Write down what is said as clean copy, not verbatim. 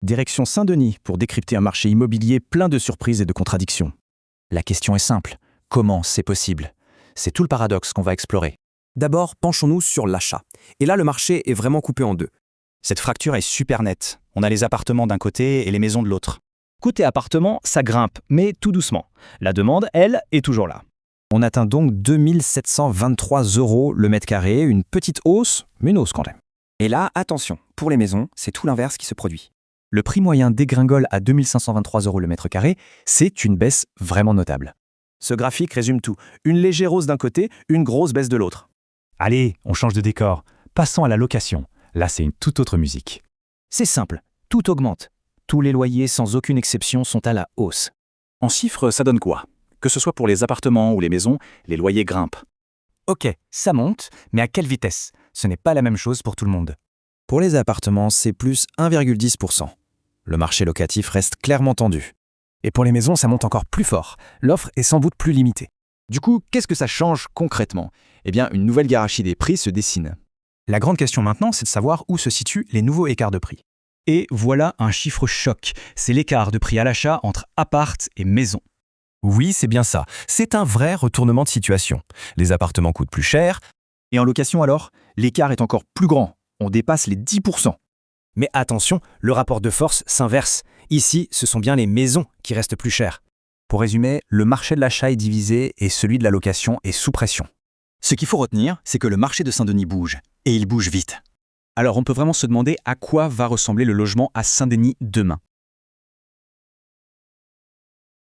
Direction Saint-Denis pour décrypter un marché immobilier plein de surprises et de contradictions. La question est simple. Comment c'est possible? C'est tout le paradoxe qu'on va explorer. D'abord, penchons-nous sur l'achat. Et là, le marché est vraiment coupé en deux. Cette fracture est super nette. On a les appartements d'un côté et les maisons de l'autre. Côté appartement, ça grimpe, mais tout doucement. La demande, elle, est toujours là. On atteint donc 2723 € le mètre carré, une petite hausse, mais une hausse quand même. Et là, attention, pour les maisons, c'est tout l'inverse qui se produit. Le prix moyen dégringole à 2523 € le mètre carré, c'est une baisse vraiment notable. Ce graphique résume tout. Une légère hausse d'un côté, une grosse baisse de l'autre. Allez, on change de décor. Passons à la location. Là, c'est une toute autre musique. C'est simple, tout augmente. Tous les loyers, sans aucune exception, sont à la hausse. En chiffres, ça donne quoi? Que ce soit pour les appartements ou les maisons, les loyers grimpent. Ok, ça monte, mais à quelle vitesse? Ce n'est pas la même chose pour tout le monde. Pour les appartements, c'est plus 1,10%. Le marché locatif reste clairement tendu. Et pour les maisons, ça monte encore plus fort. L'offre est sans doute plus limitée. Du coup, qu'est-ce que ça change concrètement? Eh bien, une nouvelle hiérarchie des prix se dessine. La grande question maintenant, c'est de savoir où se situent les nouveaux écarts de prix. Et voilà un chiffre choc, c'est l'écart de prix à l'achat entre appart et maison. Oui, c'est bien ça. C'est un vrai retournement de situation. Les appartements coûtent plus cher. Et en location alors, l'écart est encore plus grand. On dépasse les 10%. Mais attention, le rapport de force s'inverse. Ici, ce sont bien les maisons qui restent plus chères. Pour résumer, le marché de l'achat est divisé et celui de la location est sous pression. Ce qu'il faut retenir, c'est que le marché de Saint-Denis bouge. Et il bouge vite. Alors on peut vraiment se demander à quoi va ressembler le logement à Saint-Denis demain.